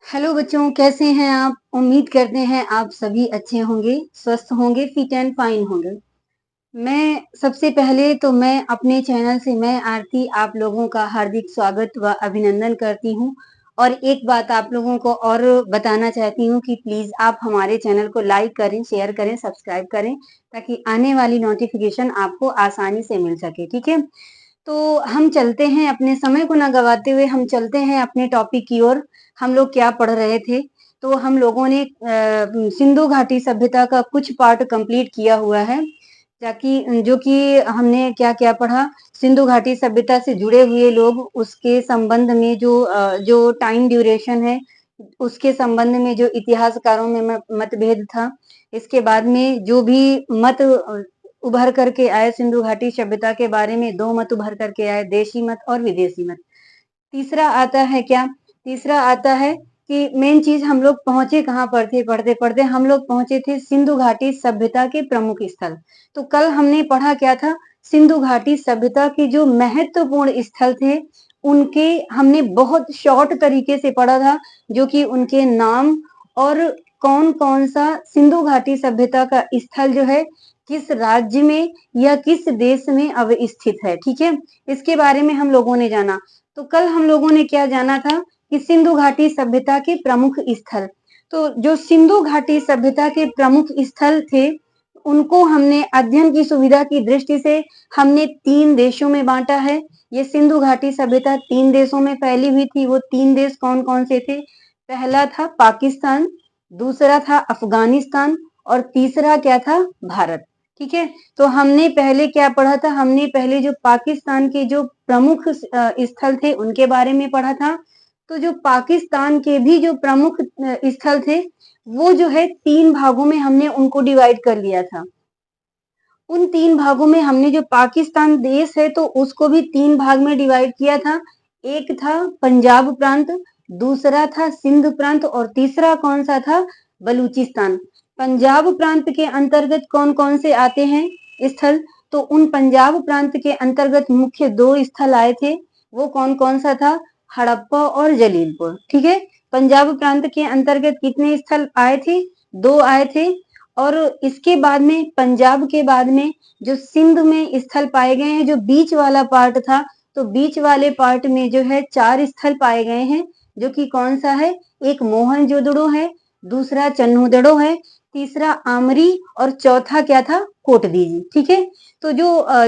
Hello बच्चों, कैसे हैं आप? उम्मीद करते हैं आप सभी अच्छे होंगे, स्वस्थ होंगे, फिट एंड फाइन होंगे। मैं सबसे पहले तो मैं अपने चैनल से मैं आरती आप लोगों का हार्दिक स्वागत व अभिनंदन करती हूँ। और एक बात आप लोगों को और बताना चाहती हूँ कि प्लीज आप हमारे चैनल को लाइक करें, शेयर करें, सब्सक्राइब करें, ताकि आने वाली नोटिफिकेशन आपको आसानी से मिल सके। ठीक है, तो हम चलते हैं, अपने समय को ना गवाते हुए हम चलते हैं अपने टॉपिक की ओर। हम लोग क्या पढ़ रहे थे? तो हम लोगों ने सिंधु घाटी सभ्यता का कुछ पार्ट कंप्लीट किया हुआ है, ताकि जो कि हमने क्या क्या पढ़ा। सिंधु घाटी सभ्यता से जुड़े हुए लोग, उसके संबंध में जो टाइम ड्यूरेशन है, उसके संबंध में जो इतिहासकारों में मतभेद था। इसके बाद में जो भी मत उभर करके आए सिंधु घाटी सभ्यता के बारे में, दो मत उभर करके आए, देशी मत और विदेशी मत। तीसरा आता है क्या? तीसरा आता है कि मेन चीज हम लोग पहुंचे कहाँ पर थे? पढ़ते पढ़ते हम लोग पहुंचे थे सिंधु घाटी सभ्यता के प्रमुख स्थल। तो कल हमने पढ़ा क्या था? सिंधु घाटी सभ्यता के जो महत्वपूर्ण स्थल थे, उनके हमने बहुत शॉर्ट तरीके से पढ़ा था, जो कि उनके नाम और कौन कौन सा सिंधु घाटी सभ्यता का स्थल जो है किस राज्य में या किस देश में अवस्थित है। ठीक है, इसके बारे में हम लोगों ने जाना। तो कल हम लोगों ने क्या जाना था कि सिंधु घाटी सभ्यता के प्रमुख स्थल। तो जो सिंधु घाटी सभ्यता के प्रमुख स्थल थे, उनको हमने अध्ययन की सुविधा की दृष्टि से हमने 3 देशों में बांटा है। ये सिंधु घाटी सभ्यता 3 देशों में फैली हुई थी। वो 3 देश कौन कौन से थे? पहला था पाकिस्तान, दूसरा था अफगानिस्तान और तीसरा क्या था? भारत। ठीक है, तो हमने पहले क्या पढ़ा था? हमने पहले जो पाकिस्तान के जो प्रमुख स्थल थे उनके बारे में पढ़ा था। तो जो पाकिस्तान के भी जो प्रमुख स्थल थे, वो जो है 3 भागों में हमने उनको डिवाइड कर लिया था। उन 3 भागों में हमने जो पाकिस्तान देश है तो उसको भी 3 भाग में डिवाइड किया था। एक था पंजाब प्रांत, दूसरा था सिंध प्रांत और तीसरा कौन सा था? बलूचिस्तान। पंजाब प्रांत के अंतर्गत कौन कौन से आते हैं स्थल? तो उन पंजाब प्रांत के अंतर्गत मुख्य 2 स्थल आए थे। वो कौन कौन सा था? हड़प्पा और जलीलपुर। ठीक है, पंजाब प्रांत के अंतर्गत कितने स्थल आए थे? 2 आए थे। और इसके बाद में, पंजाब के बाद में जो सिंध में स्थल पाए गए हैं, जो बीच वाला पार्ट था, तो बीच वाले पार्ट में जो है 4 स्थल पाए गए हैं, जो कि कौन सा है? एक मोहनजोदड़ो है, दूसरा चन्हुदड़ो है, तीसरा आमरी और चौथा क्या था? कोटदीजी। ठीक है, तो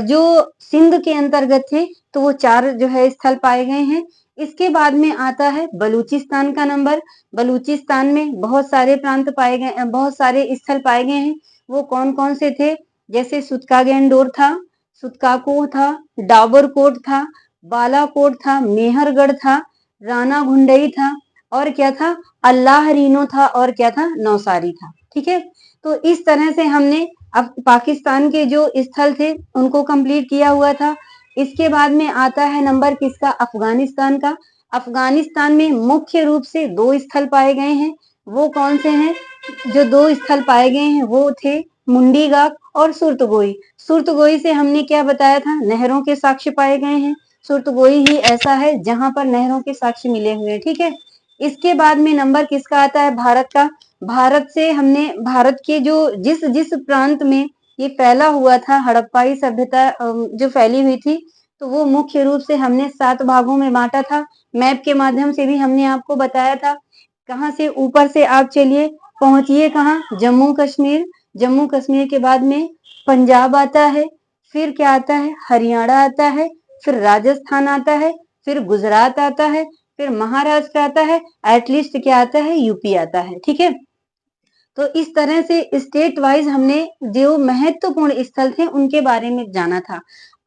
जो सिंध के अंतर्गत थे, तो वो 4 जो है स्थल पाए गए हैं। इसके बाद में आता है बलूचिस्तान का नंबर। बलूचिस्तान में बहुत सारे प्रांत पाए गए, बहुत सारे स्थल पाए गए हैं। वो कौन कौन से थे? जैसे सुतकागेंडोर था, सुतकाको था, डाबरकोट था, बालाकोट था, मेहरगढ़ था, राना घुंडई था और क्या था? अल्लाह रीनो था और क्या था? नौसारी था। ठीक है, तो इस तरह से हमने अब पाकिस्तान के जो स्थल थे उनको कंप्लीट किया हुआ था। इसके बाद में आता है नंबर किसका? अफगानिस्तान का। अफगानिस्तान में मुख्य रूप से 2 स्थल पाए गए हैं। वो कौन से हैं? जो 2 स्थल पाए गए हैं वो थे मुंडीगाक और सुर्तगोई। सुर्तगोई से हमने क्या बताया था? नहरों के साक्ष्य पाए गए हैं। सुर्तगोई ही ऐसा है जहां पर नहरों के साक्ष्य मिले हुए हैं। ठीक है, इसके बाद में नंबर किसका आता है? भारत का। भारत से हमने भारत के जो जिस जिस प्रांत में ये फैला हुआ था, हड़प्पाई सभ्यता जो फैली हुई थी, तो वो मुख्य रूप से हमने 7 भागों में बांटा था। मैप के माध्यम से भी हमने आपको बताया था। कहाँ से? ऊपर से आप चलिए, पहुंचिए कहाँ? जम्मू कश्मीर। जम्मू कश्मीर के बाद में पंजाब आता है, फिर क्या आता है? हरियाणा आता है, फिर राजस्थान आता है, फिर गुजरात आता है, फिर महाराष्ट्र आता है, एटलीस्ट क्या आता है? यूपी आता है। ठीक है, तो इस तरह से स्टेट वाइज हमने जो महत्वपूर्ण स्थल थे उनके बारे में जाना था।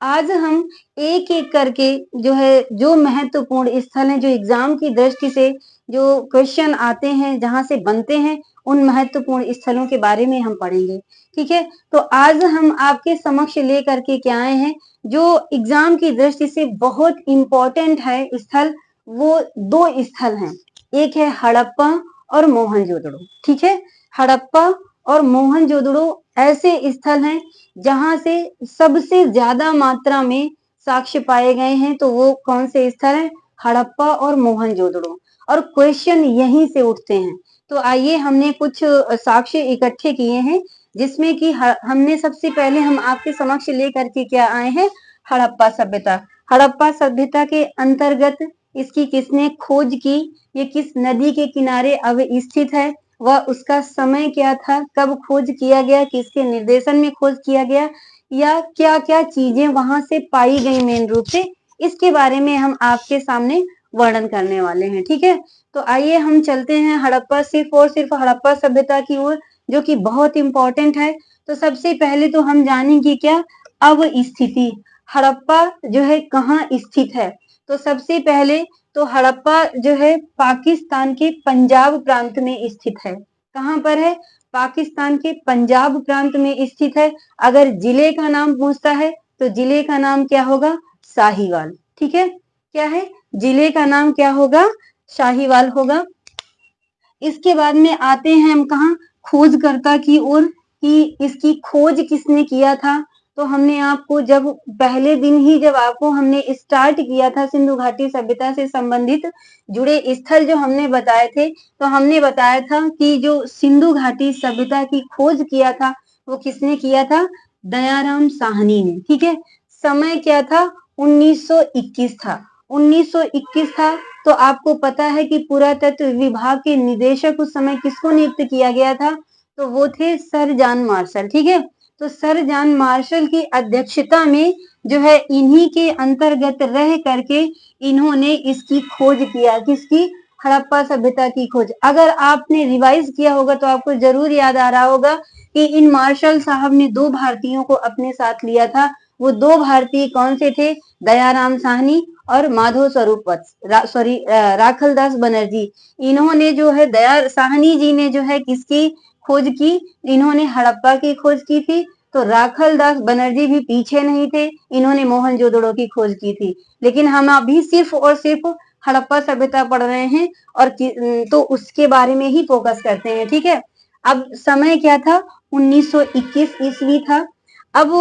आज हम एक एक करके जो है, जो महत्वपूर्ण स्थल हैं, जो एग्जाम की दृष्टि से जो क्वेश्चन आते हैं, जहां से बनते हैं, उन महत्वपूर्ण स्थलों के बारे में हम पढ़ेंगे। ठीक है, तो आज हम आपके समक्ष लेकर के क्या आए हैं, जो एग्जाम की दृष्टि से बहुत इंपॉर्टेंट है स्थल। वो 2 स्थल हैं, एक है हड़प्पा और मोहनजोदड़ो। ठीक है, हड़प्पा और मोहनजोदड़ो ऐसे स्थल हैं जहां से सबसे ज्यादा मात्रा में साक्ष्य पाए गए हैं। तो वो कौन से स्थल हैं? हड़प्पा और मोहनजोदड़ो। और क्वेश्चन यहीं से उठते हैं। तो आइए हमने कुछ साक्ष्य इकट्ठे किए हैं जिसमें कि हमने सबसे पहले हम आपके समक्ष लेकर के क्या आए हैं, हड़प्पा सभ्यता। हड़प्पा सभ्यता के अंतर्गत इसकी किसने खोज की, ये किस नदी के किनारे अब स्थित है, वह उसका समय क्या था, कब खोज किया गया, किसके निर्देशन में खोज किया गया, या क्या क्या चीजें वहां से पाई गई मेन रूप से, इसके बारे में हम आपके सामने वर्णन करने वाले हैं। ठीक है, तो आइए हम चलते हैं हड़प्पा, सिर्फ और सिर्फ हड़प्पा सभ्यता की ओर, जो कि बहुत इंपॉर्टेंट है। तो सबसे पहले तो हम जानेंगे क्या अब स्थिति, हड़प्पा जो है कहाँ स्थित है। तो सबसे पहले तो हड़प्पा जो है पाकिस्तान के पंजाब प्रांत में स्थित है। कहाँ पर है, पाकिस्तान के पंजाब प्रांत में स्थित है। अगर जिले का नाम पूछता है तो जिले का नाम क्या होगा, साहिवाल। ठीक है, क्या है, जिले का नाम क्या होगा, शाहीवाल होगा। इसके बाद में आते हैं हम कहाँ, खोजकर्ता की ओर, कि इसकी खोज किसने किया था। तो हमने आपको जब पहले दिन ही जब आपको हमने स्टार्ट किया था सिंधु घाटी सभ्यता से संबंधित जुड़े स्थल जो हमने बताए थे, तो हमने बताया था कि जो सिंधु घाटी सभ्यता की खोज किया था वो किसने किया था, दयाराम साहनी ने। ठीक है, समय क्या था, 1921 था। 1921 था। तो आपको पता है कि पुरातत्व विभाग के निदेशक उस समय किसको नियुक्त किया गया था, तो वो थे सर जॉन मार्शल। ठीक है, तो सर जॉन मार्शल की अध्यक्षता में जो है इन्हीं के अंतर्गत रह करके इन्होंने इसकी खोज किया, किसकी, हड़प्पा सभ्यता की खोज। अगर आपने रिवाइज किया होगा तो आपको जरूर याद आ रहा होगा कि इन मार्शल साहब ने 2 भारतीयों को अपने साथ लिया था। वो 2 भारतीय कौन से थे, दयाराम साहनी और माधव स्वरूप राखलदास बनर्जी। इन्होंने जो है दया साहनी जी ने जो है किसकी खोज की, इन्होंने हड़प्पा की खोज की थी। तो राखलदास बनर्जी भी पीछे नहीं थे, इन्होंने मोहनजोदड़ो की खोज की थी। लेकिन हम अभी सिर्फ और सिर्फ हड़प्पा सभ्यता पढ़ रहे हैं और तो उसके बारे में ही फोकस करते हैं। ठीक है, अब समय क्या था, 1921 ईस्वी था। अब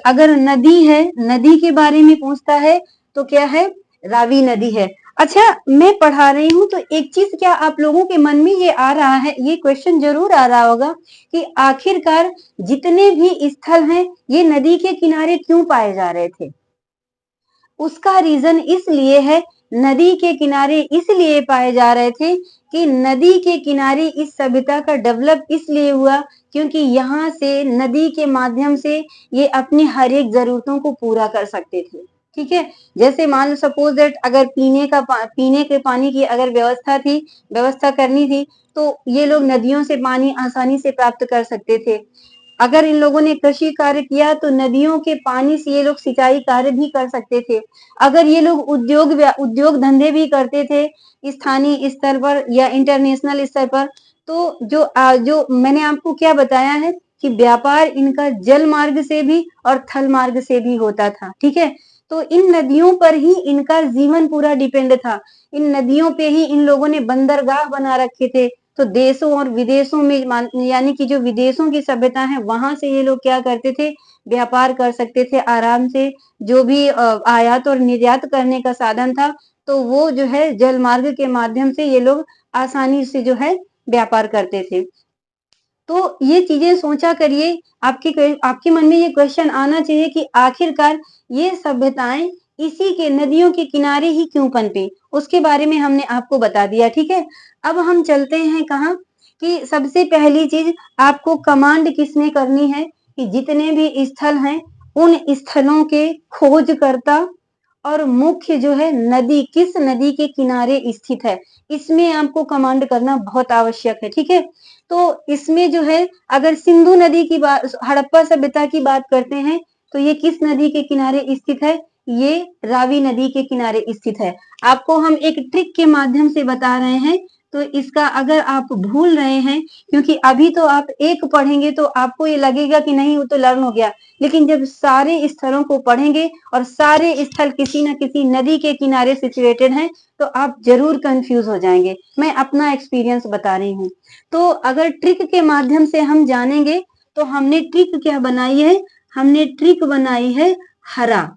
अगर नदी है, नदी के बारे में पूछता है तो क्या है, रावी नदी है। अच्छा, मैं पढ़ा रही हूँ तो एक चीज क्या आप लोगों के मन में ये आ रहा है, ये क्वेश्चन जरूर आ रहा होगा कि आखिरकार जितने भी स्थल हैं ये नदी के किनारे क्यों पाए जा रहे थे। उसका रीजन इसलिए है, नदी के किनारे इसलिए पाए जा रहे थे कि नदी के किनारे इस सभ्यता का डेवलप इसलिए हुआ क्योंकि यहाँ से नदी के माध्यम से ये अपनी हर एक जरूरतों को पूरा कर सकते थे। ठीक है, जैसे मान लो सपोज दैट अगर पीने के पानी की अगर व्यवस्था करनी थी तो ये लोग नदियों से पानी आसानी से प्राप्त कर सकते थे। अगर इन लोगों ने कृषि कार्य किया तो नदियों के पानी से ये लोग सिंचाई कार्य भी कर सकते थे। अगर ये लोग उद्योग धंधे भी करते थे स्थानीय स्तर पर या इंटरनेशनल स्तर पर, तो जो मैंने आपको क्या बताया है कि व्यापार इनका जल मार्ग से भी और थल मार्ग से भी होता था। ठीक है, तो इन नदियों पर ही इनका जीवन पूरा डिपेंड था। इन नदियों पे ही इन लोगों ने बंदरगाह बना रखे थे। तो देशों और विदेशों में यानी कि जो विदेशों की सभ्यता है वहां से ये लोग क्या करते थे, व्यापार कर सकते थे आराम से। जो भी आयात और निर्यात करने का साधन था तो वो जो है जल मार्ग के माध्यम से ये लोग आसानी से जो है व्यापार करते थे। तो ये चीजें सोचा करिए, आपके मन में ये क्वेश्चन आना चाहिए कि आखिरकार ये सभ्यताएं इसी के नदियों के किनारे ही क्यों पनपी, उसके बारे में हमने आपको बता दिया। ठीक है, अब हम चलते हैं कहाँ, कि सबसे पहली चीज आपको कमांड किसने करनी है कि जितने भी स्थल हैं उन स्थलों के खोजकर्ता और मुख्य जो है नदी किस नदी के किनारे स्थित है, इसमें आपको कमांड करना बहुत आवश्यक है। ठीक है, तो इसमें जो है अगर सिंधु नदी की बात, हड़प्पा सभ्यता की बात करते हैं तो ये किस नदी के किनारे स्थित है, ये रावी नदी के किनारे स्थित है। आपको हम एक ट्रिक के माध्यम से बता रहे हैं, तो इसका अगर आप भूल रहे हैं, क्योंकि अभी तो आप एक पढ़ेंगे तो आपको ये लगेगा कि नहीं वो तो लर्न हो गया, लेकिन जब सारे स्थलों को पढ़ेंगे और सारे स्थल किसी न किसी नदी के किनारे सिचुएटेड हैं तो आप जरूर कंफ्यूज हो जाएंगे। मैं अपना एक्सपीरियंस बता रही हूँ। तो अगर ट्रिक के माध्यम से हम जानेंगे तो हमने ट्रिक क्या बनाई है, हमने ट्रिक बनाई है हरा।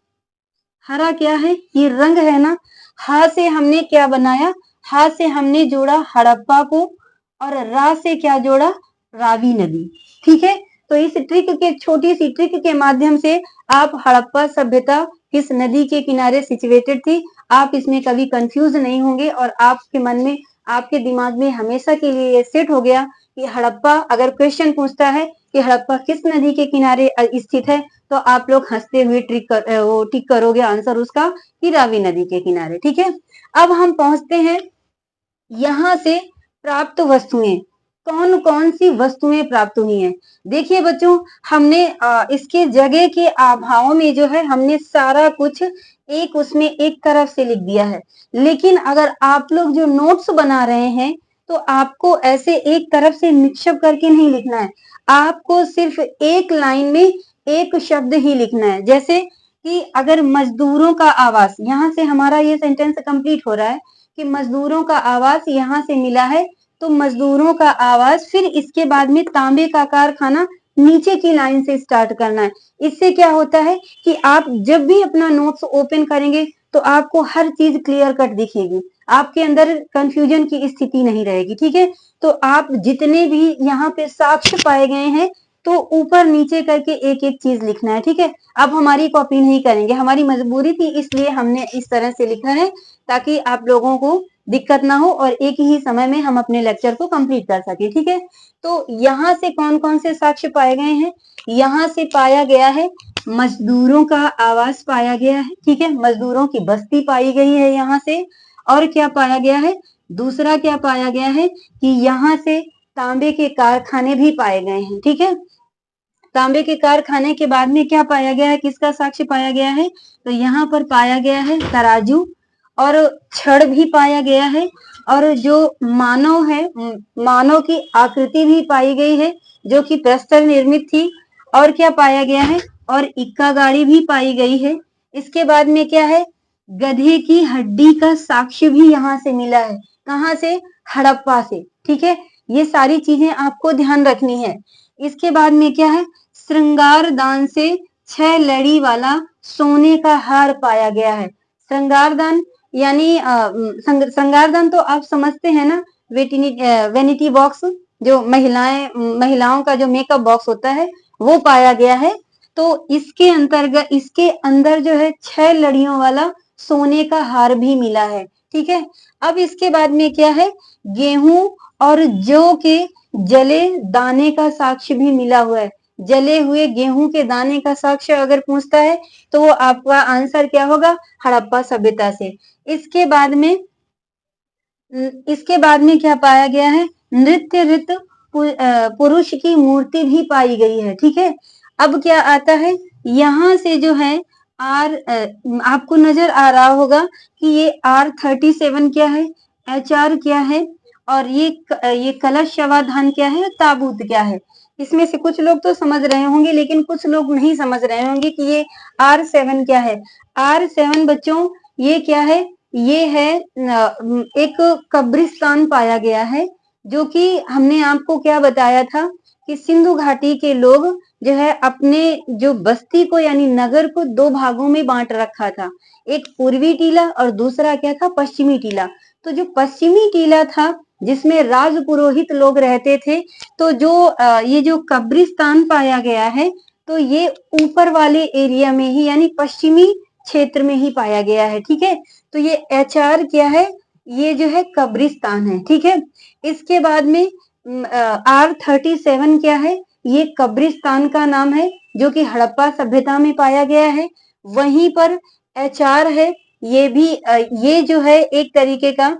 हरा क्या है, ये रंग है ना, हा से हमने क्या बनाया, हा से हमने जोड़ा हड़प्पा को और रा से क्या जोड़ा, रावी नदी। ठीक है, तो इस ट्रिक के, छोटी सी ट्रिक के माध्यम से आप हड़प्पा सभ्यता किस नदी के किनारे सिचुएटेड थी, आप इसमें कभी कंफ्यूज नहीं होंगे और आपके मन में, आपके दिमाग में हमेशा के लिए ये सेट हो गया कि हड़प्पा, अगर क्वेश्चन पूछता है कि हड़प्पा किस नदी के किनारे स्थित है, तो आप लोग हंसते हुए वो टिक करोगे आंसर उसका कि रावी नदी के किनारे। ठीक है, अब हम पहुंचते हैं यहाँ से प्राप्त वस्तुएं, कौन कौन सी वस्तुएं प्राप्त हुई हैं। देखिए बच्चों, हमने इसके जगह के अभाव में जो है हमने सारा कुछ एक उसमें एक तरफ से लिख दिया है, लेकिन अगर आप लोग जो नोट्स बना रहे हैं तो आपको ऐसे एक तरफ से मिक्सअप करके नहीं लिखना है, आपको सिर्फ एक लाइन में एक शब्द ही लिखना है। जैसे कि अगर मजदूरों का आवास, यहाँ से हमारा ये सेंटेंस कंप्लीट हो रहा है कि मजदूरों का आवास यहाँ से मिला है, तो मजदूरों का आवास, फिर इसके बाद में तांबे का कारखाना नीचे की लाइन से स्टार्ट करना है। इससे क्या होता है कि आप जब भी अपना नोट्स ओपन करेंगे तो आपको हर चीज क्लियर कट दिखेगी, आपके अंदर कंफ्यूजन की स्थिति नहीं रहेगी। ठीक है, तो आप जितने भी यहाँ पे साक्ष्य पाए गए हैं तो ऊपर नीचे करके एक एक चीज लिखना है। ठीक है, अब हमारी कॉपी नहीं करेंगे, हमारी मजबूरी थी इसलिए हमने इस तरह से लिखा है ताकि आप लोगों को दिक्कत ना हो और एक ही समय में हम अपने लेक्चर को कंप्लीट कर सके। ठीक है, तो यहाँ से कौन कौन से साक्ष्य पाए गए हैं, यहाँ से पाया गया है मजदूरों का आवास पाया गया है। ठीक है, मजदूरों की बस्ती पाई गई है यहाँ से। और क्या पाया गया है, दूसरा क्या पाया गया है कि यहाँ से तांबे के कारखाने भी पाए गए हैं। ठीक है, तांबे के कारखाने के बाद में क्या पाया गया है, किसका साक्ष्य पाया गया है, तो यहाँ पर पाया गया है तराजू और छड़ भी पाया गया है, और जो मानव है, मानव की आकृति भी पाई गई है जो कि प्रस्तर निर्मित थी। और क्या पाया गया है, और इक्का गाड़ी भी पाई गई है। इसके बाद में क्या है, गधे की हड्डी का साक्ष्य भी यहाँ से मिला है। कहाँ से, हड़प्पा से। ठीक है, ये सारी चीजें आपको ध्यान रखनी है। इसके बाद में क्या है, श्रृंगार दान से 6 लड़ी वाला सोने का हार पाया गया है। श्रृंगार दान यानी श्रृंगार दान तो आप समझते हैं ना, वेनिटी बॉक्स, जो महिलाओं का जो मेकअप बॉक्स होता है वो पाया गया है। तो इसके अंतर्गत, इसके अंदर जो है 6 लड़ियों वाला सोने का हार भी मिला है। ठीक है, अब इसके बाद में क्या है, गेहूं और जौ के जले दाने का साक्ष्य भी मिला हुआ है। जले हुए गेहूं के दाने का साक्ष्य अगर पूछता है तो वो आपका आंसर क्या होगा, हड़प्पा सभ्यता से। इसके बाद में क्या पाया गया है, नृत्य रित पुरुष की मूर्ति भी पाई गई है। ठीक है, अब क्या आता है, यहाँ से जो है आपको नजर आ रहा होगा कि ये R37 क्या है, HR क्या है, और ये कलश शवाधान क्या है, ताबूत क्या है। इसमें से कुछ लोग तो समझ रहे होंगे लेकिन कुछ लोग नहीं समझ रहे होंगे कि ये R7 क्या है। R7 बच्चों ये क्या है, ये है एक कब्रिस्तान पाया गया है, जो कि हमने आपको क्या बताया था कि सिंधु घाटी के लोग जो है अपने जो बस्ती को यानी नगर को 2 भागों में बांट रखा था, एक पूर्वी टीला और दूसरा क्या था, पश्चिमी टीला। तो जो पश्चिमी टीला था जिसमें राज पुरोहित लोग रहते थे, तो जो ये जो कब्रिस्तान पाया गया है तो ये ऊपर वाले एरिया में ही यानी पश्चिमी क्षेत्र में ही पाया गया है। ठीक है, तो ये HR क्या है, ये जो है कब्रिस्तान है। ठीक है, इसके बाद में R37 क्या है, ये कब्रिस्तान का नाम है जो कि हड़प्पा सभ्यता में पाया गया है। वहीं पर HR है, ये भी ये जो है एक तरीके का,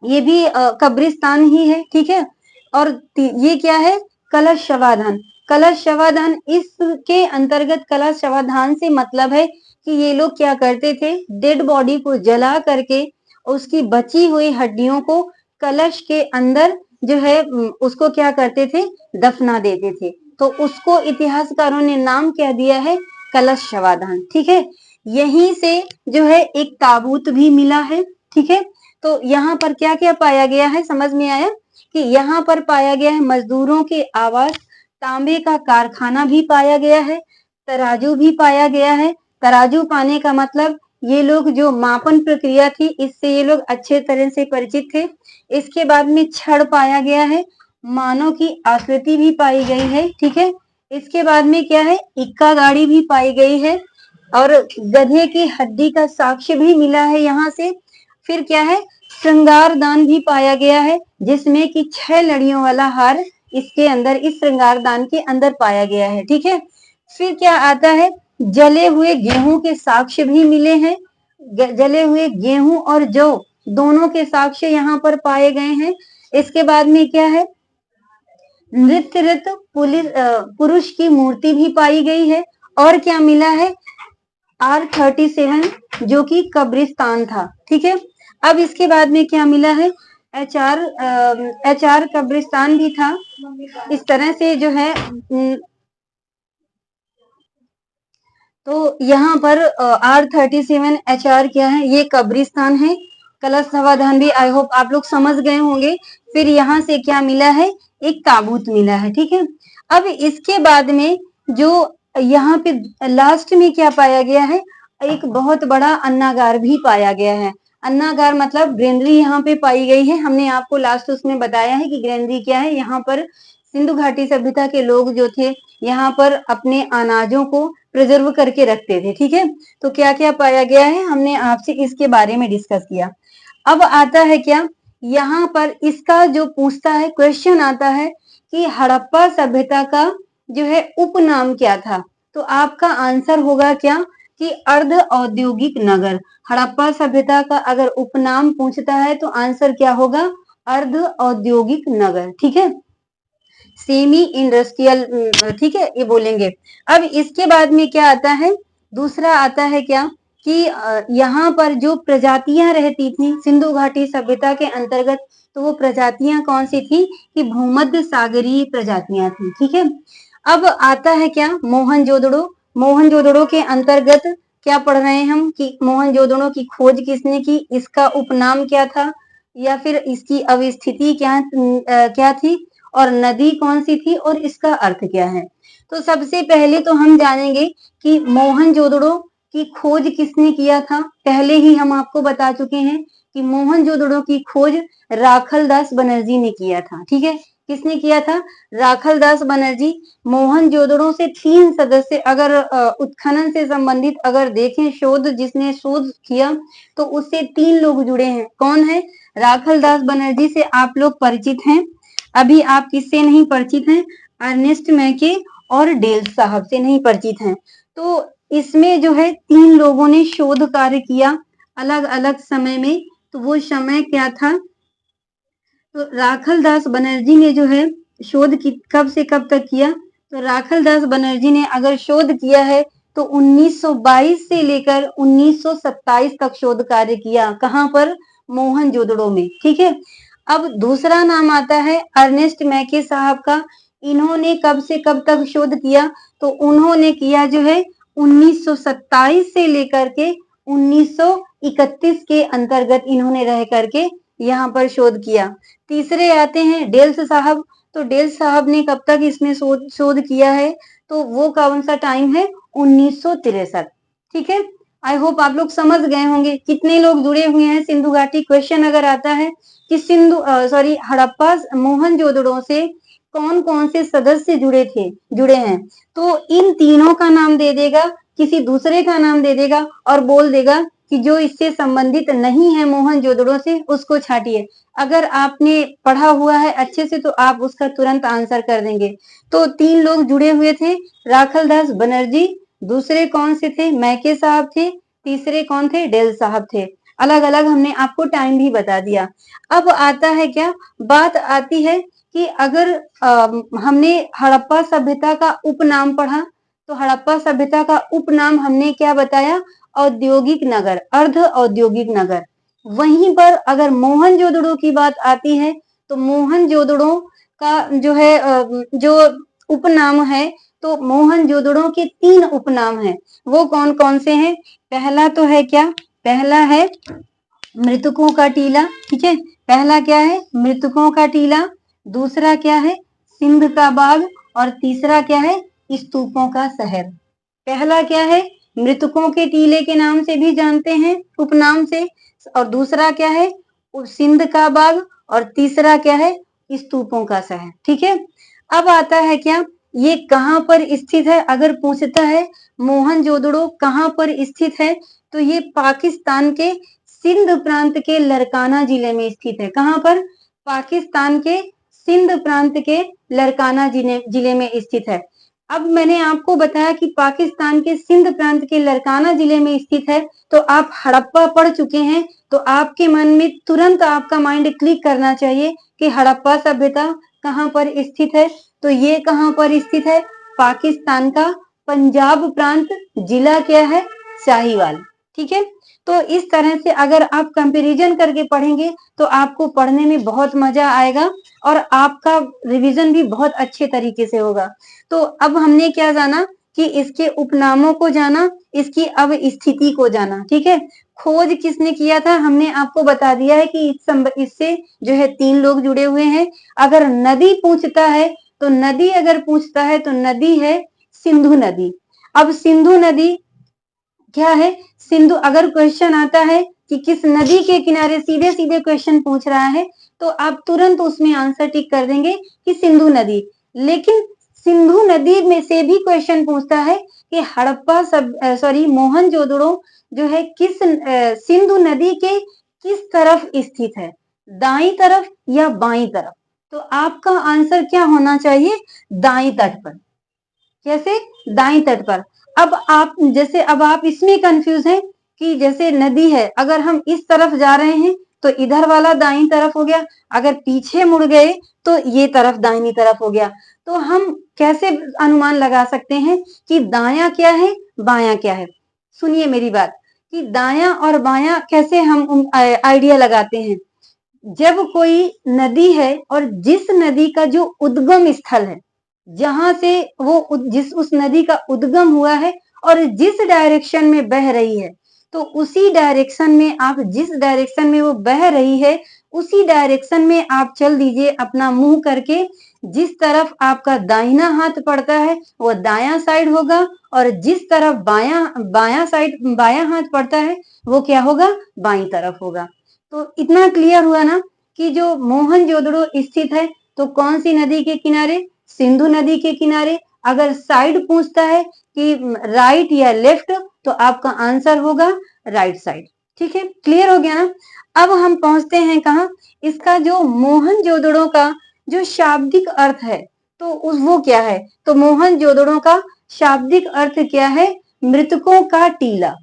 ये भी कब्रिस्तान ही है। ठीक है, और ये क्या है, कलश शवाधान। कलश शवाधान, इसके अंतर्गत कलश शवाधान से मतलब है कि ये लोग क्या करते थे, डेड बॉडी को जला करके उसकी बची हुई हड्डियों को कलश के अंदर जो है उसको क्या करते थे, दफना देते थे। तो उसको इतिहासकारों ने नाम क्या दिया है, कलश शवाधान। ठीक है, यहीं से जो है एक ताबूत भी मिला है। ठीक है, तो यहाँ पर क्या क्या पाया गया है, समझ में आया कि यहाँ पर पाया गया है मजदूरों के आवास, तांबे का कारखाना भी पाया गया है, तराजू भी पाया गया है। तराजू पाने का मतलब ये लोग जो मापन प्रक्रिया थी इससे ये लोग अच्छे तरह से परिचित थे। इसके बाद में छड़ पाया गया है, मानव की आकृति भी पाई गई है, ठीक है। इसके बाद में क्या है, इक्का गाड़ी भी पाई गई है और गधे की हड्डी का साक्ष्य भी मिला है यहाँ से। फिर क्या है, श्रृंगार दान भी पाया गया है जिसमें कि 6 लड़ियों वाला हार इसके अंदर, इस श्रृंगार दान के अंदर पाया गया है, ठीक है। फिर क्या आता है, जले हुए गेहूं के साक्ष्य भी मिले हैं। जले हुए गेहूं और जौ दोनों के साक्ष्य यहाँ पर पाए गए हैं। इसके बाद में क्या है, नृत्यरत पुरुष की मूर्ति भी पाई गई है। और क्या मिला है, R37 जो कि कब्रिस्तान था, ठीक है। अब इसके बाद में क्या मिला है, HR कब्रिस्तान भी था। इस तरह से जो है तो यहाँ पर R37 HR क्या है, ये कब्रिस्तान है। कलश समाधान भी आई होप आप लोग समझ गए होंगे। फिर यहाँ से क्या मिला है, एक ताबूत मिला है, ठीक है। अब इसके बाद में जो यहाँ पे लास्ट में क्या पाया गया है, एक बहुत बड़ा अन्नागार भी पाया गया है। अन्नागार मतलब ग्रेनरी यहाँ पे पाई गई है। हमने आपको लास्ट उसमें बताया है कि ग्रेनरी क्या है। यहाँ पर सिंधु घाटी सभ्यता के लोग जो थे यहाँ पर अपने अनाजों को प्रिजर्व करके रखते थे, ठीक है। तो क्या क्या पाया गया है, हमने आपसे इसके बारे में डिस्कस किया। अब आता है क्या, यहाँ पर इसका जो पूछता है क्वेश्चन आता है कि हड़प्पा सभ्यता का जो है उपनाम क्या था। तो आपका आंसर होगा क्या, कि अर्ध औद्योगिक नगर। हड़प्पा सभ्यता का अगर उपनाम पूछता है तो आंसर क्या होगा, अर्ध औद्योगिक नगर, ठीक है। सेमी इंडस्ट्रियल, ठीक है, ये बोलेंगे। अब इसके बाद में क्या आता है, दूसरा आता है क्या, कि यहाँ पर जो प्रजातियां रहती थी सिंधु घाटी सभ्यता के अंतर्गत, तो वो प्रजातियां कौन सी थी, कि भूमध्य सागरीय प्रजातियां थी, ठीक है। अब आता है क्या, मोहनजोदड़ो। मोहनजोदड़ो के अंतर्गत क्या पढ़ रहे हैं हम, कि मोहनजोदड़ो की खोज किसने की, इसका उपनाम क्या था, या फिर इसकी अवस्थिति क्या थी, और नदी कौन सी थी, और इसका अर्थ क्या है। तो सबसे पहले तो हम जानेंगे कि मोहनजोदड़ो की खोज किसने किया था। पहले ही हम आपको बता चुके हैं कि मोहनजोदड़ो की खोज राखलदास बनर्जी ने किया था, ठीक है। किसने किया था, राखलदास बनर्जी। मोहनजोदड़ो से 3 सदस्य अगर उत्खनन से संबंधित अगर देखें, शोध जिसने शोध किया, तो उससे 3 लोग जुड़े हैं। कौन है, राखलदास बनर्जी से आप लोग परिचित हैं। अभी आप किससे नहीं परिचित हैं, अर्नेस्ट मैके और डेल साहब से नहीं परिचित हैं। तो इसमें जो है 3 लोगों ने शोध कार्य किया अलग अलग समय में। तो वो समय क्या था, तो राखलदास बनर्जी ने जो है शोध कब से कब तक किया, तो राखलदास बनर्जी ने अगर शोध किया है तो 1922 से लेकर 1927 तक शोध कार्य किया। कहाँ पर, मोहनजोदड़ो में, ठीक है। अब दूसरा नाम आता है अर्नेस्ट मैके साहब का। इन्होंने कब से कब तक शोध किया, तो उन्होंने किया जो है 1927 से लेकर के 1931 के अंतर्गत इन्होंने रह करके यहाँ पर शोध किया। तीसरे आते हैं डेल्स साहब। तो डेल्स साहब ने कब तक इसमें शोध किया है, तो वो कौन सा टाइम है, 1963, ठीक है। आई होप आप लोग समझ गए होंगे कितने लोग जुड़े हुए हैं सिंधु घाटी। क्वेश्चन अगर आता है कि हड़प्पा मोहनजोदड़ो से कौन कौन से सदस्य जुड़े हैं, तो इन तीनों का नाम दे देगा, किसी दूसरे का नाम दे देगा और बोल देगा कि जो इससे संबंधित नहीं है मोहनजोदड़ो से उसको छांटिए। अगर आपने पढ़ा हुआ है अच्छे से तो आप उसका तुरंत आंसर कर देंगे। तो 3 लोग जुड़े हुए थे, राखलदास बनर्जी, दूसरे कौन से थे, मैके साहब थे, तीसरे कौन थे, डेल साहब थे। अलग अलग हमने आपको टाइम भी बता दिया। अब आता है क्या, बात आती है कि अगर हमने हड़प्पा सभ्यता का उपनाम पढ़ा, तो हड़प्पा सभ्यता का उपनाम हमने क्या बताया, औद्योगिक नगर, अर्ध औद्योगिक नगर। वहीं पर अगर मोहनजोदड़ो की बात आती है, तो मोहनजोदड़ो का जो है जो उपनाम है, तो मोहनजोदड़ो के 3 उपनाम हैं। वो कौन कौन से हैं, पहला तो है क्या, पहला है मृतकों का टीला, ठीक है। पहला क्या है, मृतकों का टीला। दूसरा क्या है, सिंध का बाग। और तीसरा क्या है, स्तूपों का शहर। पहला क्या है, मृतकों के टीले के नाम से भी जानते हैं, उपनाम से। और दूसरा क्या है, सिंध का बाग। और तीसरा क्या है, स्तूपों का शहर। ठीक है, अब आता है क्या, ये कहाँ पर स्थित है। अगर पूछता है मोहनजोदड़ो कहाँ पर स्थित है, तो ये पाकिस्तान के सिंध प्रांत के लरकाना जिले में स्थित है। कहाँ पर, पाकिस्तान के सिंध प्रांत के लरकाना जिले में स्थित है। अब मैंने आपको बताया कि पाकिस्तान के सिंध प्रांत के लरकाना जिले में स्थित है, तो आप हड़प्पा पढ़ चुके हैं, तो आपके मन में तुरंत आपका माइंड क्लिक करना चाहिए कि हड़प्पा सभ्यता कहाँ पर स्थित है। तो ये कहाँ पर स्थित है, पाकिस्तान का पंजाब प्रांत, जिला क्या है, शाहीवाल। ठीक है, तो इस तरह से अगर आप कंपैरिजन करके पढ़ेंगे तो आपको पढ़ने में बहुत मजा आएगा और आपका रिवीजन भी बहुत अच्छे तरीके से होगा। तो अब हमने क्या जाना कि इसके उपनामों को जाना, इसकी अब स्थिति को जाना। ठीक है, खोज किसने किया था, हमने आपको बता दिया है कि इससे जो है 3 लोग जुड़े हुए हैं। अगर नदी पूछता है, तो नदी अगर पूछता है तो नदी है सिंधु नदी। अब सिंधु नदी क्या है, सिंधु अगर क्वेश्चन आता है कि किस नदी के किनारे, सीधे सीधे क्वेश्चन पूछ रहा है, तो आप तुरंत उसमें आंसर टिक कर देंगे कि सिंधु नदी। लेकिन सिंधु नदी में से भी क्वेश्चन पूछता है कि हड़प्पा मोहनजोदड़ो जो है किस सिंधु नदी के किस तरफ स्थित है, दाई तरफ या बाई तरफ। तो आपका आंसर क्या होना चाहिए, दाई तट पर। कैसे, दाई तट पर। अब आप इसमें कंफ्यूज हैं कि जैसे नदी है, अगर हम इस तरफ जा रहे हैं तो इधर वाला दाई तरफ हो गया, अगर पीछे मुड़ गए तो ये तरफ दाहिनी तरफ हो गया। तो हम कैसे अनुमान लगा सकते हैं कि दाया क्या है, बाया क्या है। सुनिए मेरी बात, कि दाया और बाया कैसे हम आइडिया लगाते हैं। जब कोई नदी है और जिस नदी का जो उद्गम स्थल है, जहां से वो जिस उस नदी का उद्गम हुआ है और जिस डायरेक्शन में बह रही है, तो उसी डायरेक्शन में आप, जिस डायरेक्शन में वो बह रही है उसी डायरेक्शन में आप चल दीजिए अपना मुंह करके। जिस तरफ आपका दाहिना हाथ पड़ता है वो दायां साइड होगा, और जिस तरफ बायां हाथ पड़ता है वो क्या होगा, बाईं तरफ होगा। तो इतना क्लियर हुआ ना कि जो मोहनजोदड़ो स्थित है तो कौन सी नदी के किनारे, सिंधु नदी के किनारे। अगर साइड पूछता है कि राइट या लेफ्ट, तो आपका आंसर होगा राइट साइड। ठीक है, क्लियर हो गया ना। अब हम पहुंचते हैं कहा, इसका जो मोहनजोदड़ो का जो शाब्दिक अर्थ है, तो वो क्या है। तो मोहनजोदड़ो का शाब्दिक अर्थ क्या है, मृतकों का टीला।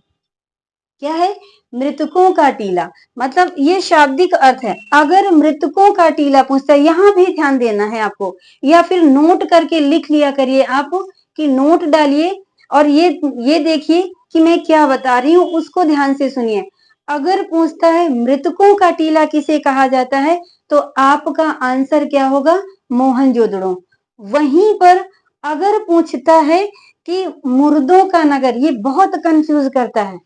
क्या है, मृतकों का टीला। मतलब ये शाब्दिक अर्थ है। अगर मृतकों का टीला पूछता है, यहाँ भी ध्यान देना है आपको, या फिर नोट करके लिख लिया करिए आप, कि नोट डालिए और ये देखिए कि मैं क्या बता रही हूँ, उसको ध्यान से सुनिए। अगर पूछता है मृतकों का टीला किसे कहा जाता है, तो आपका आंसर क्या होगा, मोहनजोदड़ो। वहीं पर अगर पूछता है कि मुर्दों का नगर, ये बहुत कंफ्यूज करता है।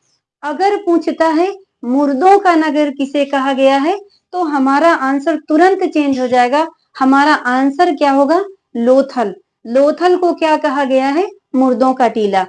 अगर पूछता है मुर्दों का नगर किसे कहा गया है, तो हमारा आंसर तुरंत चेंज हो जाएगा। हमारा आंसर क्या होगा, लोथल। लोथल को क्या कहा गया है, मुर्दों का टीला,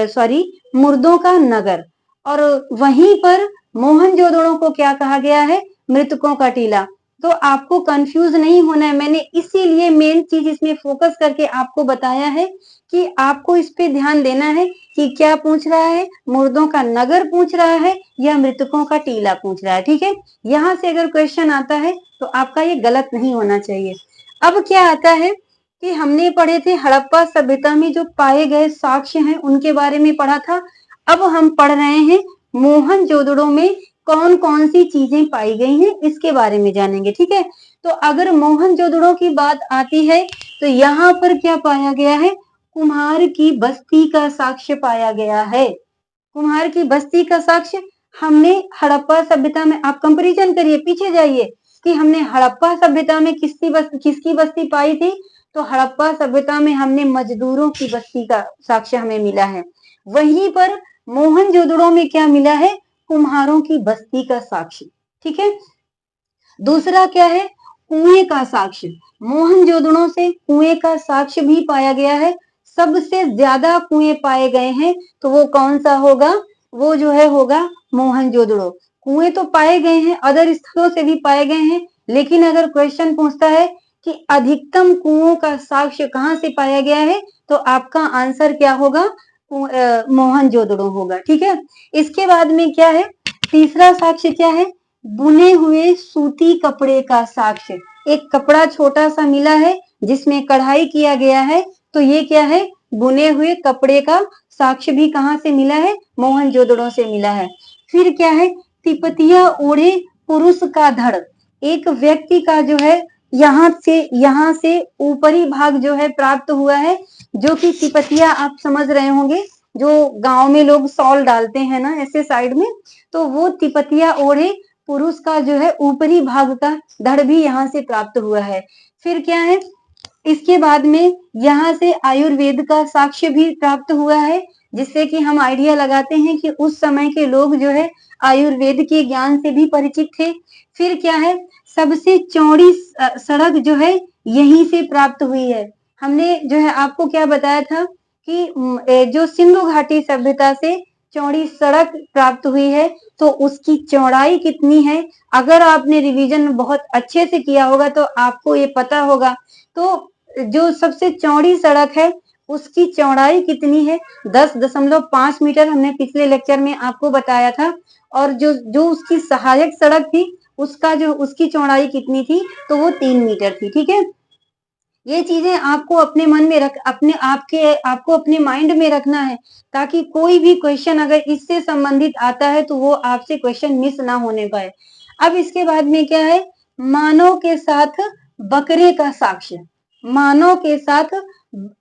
सॉरी मुर्दों का नगर। और वहीं पर मोहनजोदड़ो को क्या कहा गया है, मृतकों का टीला। तो आपको कंफ्यूज नहीं होना है, मैंने इसीलिए मेन चीज इसमें फोकस करके आपको बताया है कि आपको इस पे ध्यान देना है कि क्या पूछ रहा है, मुर्दों का नगर पूछ रहा है या मृतकों का टीला पूछ रहा है। ठीक है, यहाँ से अगर क्वेश्चन आता है तो आपका ये गलत नहीं होना चाहिए। अब क्या आता है कि हमने पढ़े थे हड़प्पा सभ्यता में जो पाए गए साक्ष्य हैं उनके बारे में पढ़ा था। अब हम पढ़ रहे हैं मोहनजोदड़ो में कौन कौन सी चीजें पाई गई हैं, इसके बारे में जानेंगे। ठीक है, तो अगर मोहनजोदड़ो की बात आती है तो यहाँ पर क्या पाया गया है, कुम्हार की बस्ती का साक्ष्य पाया गया है। कुम्हार की बस्ती का साक्ष्य हमने हड़प्पा सभ्यता में, आप कंपैरिजन करिए, पीछे जाइए कि हमने हड़प्पा सभ्यता में किसकी बस्ती पाई थी। तो हड़प्पा सभ्यता में हमने मजदूरों की बस्ती का साक्ष्य हमें मिला है। वहीं पर मोहनजोदड़ो में क्या मिला है, कुम्हारों की बस्ती का साक्ष्य। ठीक है, दूसरा क्या है, कुएं का साक्ष्य। मोहनजोदड़ो से कुएं का साक्ष्य भी पाया गया है। सबसे ज्यादा कुएं पाए गए हैं, तो वो कौन सा होगा? वो जो है होगा मोहनजोदड़ो। कुएं तो पाए गए हैं, अदर स्थलों से भी पाए गए हैं, लेकिन अगर क्वेश्चन पूछता है कि अधिकतम कुओं का साक्ष्य कहाँ से पाया गया है, तो आपका आंसर क्या होगा? मोहनजोदड़ो होगा। ठीक है, इसके बाद में क्या है? तीसरा साक्ष्य क्या है? बुने हुए सूती कपड़े का साक्ष्य। एक कपड़ा छोटा सा मिला है जिसमें कढ़ाई किया गया है, तो ये क्या है? बुने हुए कपड़े का साक्ष्य भी कहाँ से मिला है? मोहनजोदड़ो से मिला है। फिर क्या है? तिपतिया ओढ़े पुरुष का धड़। एक व्यक्ति का जो है यहाँ से ऊपरी भाग जो है प्राप्त हुआ है, जो कि तिपतिया आप समझ रहे होंगे, जो गांव में लोग शॉल डालते हैं ना ऐसे साइड में, तो वो तिपतिया ओढ़े पुरुष का जो है ऊपरी भाग का धड़ भी यहाँ से प्राप्त हुआ है। फिर क्या है? इसके बाद में यहाँ से आयुर्वेद का साक्ष्य भी प्राप्त हुआ है, जिससे कि हम आइडिया लगाते हैं कि उस समय के लोग जो है आयुर्वेद के ज्ञान से भी परिचित थे। फिर क्या है? सबसे चौड़ी सड़क जो है यहीं से प्राप्त हुई है। हमने जो है आपको क्या बताया था कि जो सिंधु घाटी सभ्यता से चौड़ी सड़क प्राप्त हुई है, तो उसकी चौड़ाई कितनी है? अगर आपने रिवीजन बहुत अच्छे से किया होगा तो आपको ये पता होगा। तो जो सबसे चौड़ी सड़क है उसकी चौड़ाई कितनी है? 10.5 मीटर हमने पिछले लेक्चर में आपको बताया था। और जो जो उसकी सहायक सड़क थी उसकी चौड़ाई कितनी थी? तो वो 3 मीटर थी। ठीक है, ये चीजें आपको अपने मन में आपको अपने माइंड में रखना है, ताकि कोई भी क्वेश्चन अगर इससे संबंधित आता है तो वो आपसे क्वेश्चन मिस ना होने पाए। अब इसके बाद में क्या है? मानव के साथ बकरे का साक्ष्य। मानव के साथ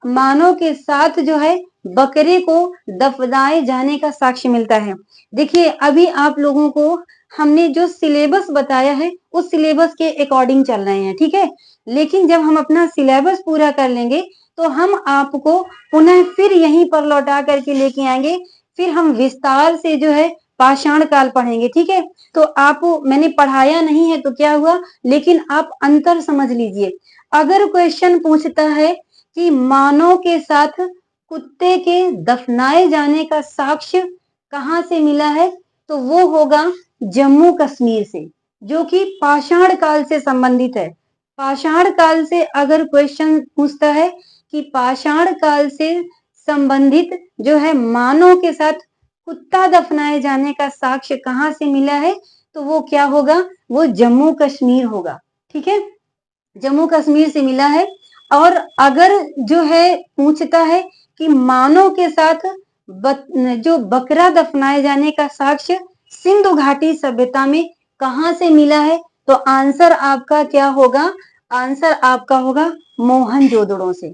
मानव के साथ जो है बकरे को दफनाए जाने का साक्ष्य मिलता है। देखिए, अभी आप लोगों को हमने जो सिलेबस बताया है उस सिलेबस के अकॉर्डिंग चल रहे हैं। ठीक है, लेकिन जब हम अपना सिलेबस पूरा कर लेंगे तो हम आपको पुनः फिर यहीं पर लौटा करके लेके आएंगे। फिर हम विस्तार से जो है पाषाण काल पढ़ेंगे। ठीक है, तो आप मैंने पढ़ाया नहीं है तो क्या हुआ, लेकिन आप अंतर समझ लीजिए। अगर क्वेश्चन पूछता है कि मानव के साथ कुत्ते के दफनाए जाने का साक्ष्य कहाँ से मिला है, तो वो होगा जम्मू कश्मीर से, जो कि पाषाण काल से संबंधित है। पाषाण काल से अगर क्वेश्चन पूछता है कि पाषाण काल से संबंधित जो है मानव के साथ कुत्ता दफनाए जाने का साक्ष्य कहाँ से मिला है, तो वो क्या होगा? वो जम्मू कश्मीर होगा। ठीक है, जम्मू कश्मीर से मिला है। और अगर जो है पूछता है कि मानव के साथ जो बकरा दफनाए जाने का साक्ष्य सिंधु घाटी सभ्यता में कहाँ से मिला है, तो आंसर आपका क्या होगा? आंसर आपका होगा मोहनजोदड़ो से।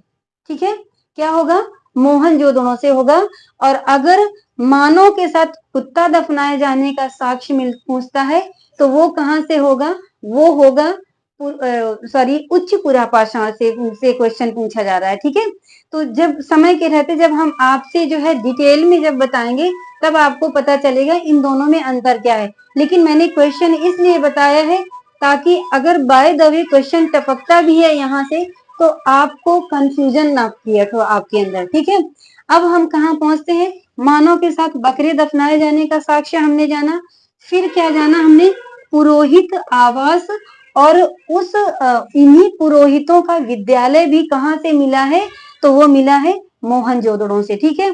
ठीक है, क्या होगा? मोहनजोदड़ो से होगा। और अगर मानव के साथ कुत्ता दफनाए जाने का साक्ष्य पूछता है तो वो कहाँ से होगा? वो होगा उच्च पुरा पाषाण से क्वेश्चन पूछा जा रहा है। ठीक है, तो जब समय के रहते जब हम आपसे जो है डिटेल में जब बताएंगे तब आपको पता चलेगा इन दोनों में अंतर क्या है। लेकिन मैंने क्वेश्चन इसलिए बताया है ताकि अगर बाय द वे क्वेश्चन टपकता भी है यहाँ से तो आपको कंफ्यूजन ना क्रिएट हो आपके अंदर। ठीक है, अब हम कहाँ पहुंचते हैं? मानव के साथ बकरे दफनाए जाने का साक्ष्य हमने जाना। फिर क्या जाना हमने? पुरोहित आवास। और उस इन्हीं पुरोहितों का विद्यालय भी कहाँ से मिला है? तो वो मिला है मोहनजोदड़ो से। ठीक है,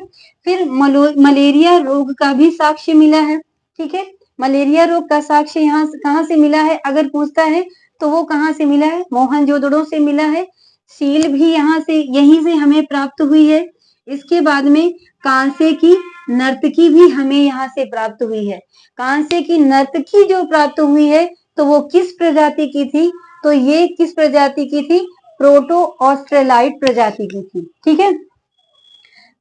फिर मलेरिया रोग का भी साक्ष्य मिला है। ठीक है, मलेरिया रोग का साक्ष्य यहाँ कहाँ से मिला है अगर पूछता है तो वो कहाँ से मिला है? मोहनजोदड़ो से मिला है। सील भी यहाँ से यहीं से हमें प्राप्त हुई है। इसके बाद में कांसे की नर्तकी भी हमें यहाँ से प्राप्त हुई है। कांसे की नर्तकी जो प्राप्त हुई है तो वो किस प्रजाति की थी? तो ये किस प्रजाति की थी? प्रोटो ऑस्ट्रेलाइट प्रजाति की थी। ठीक है,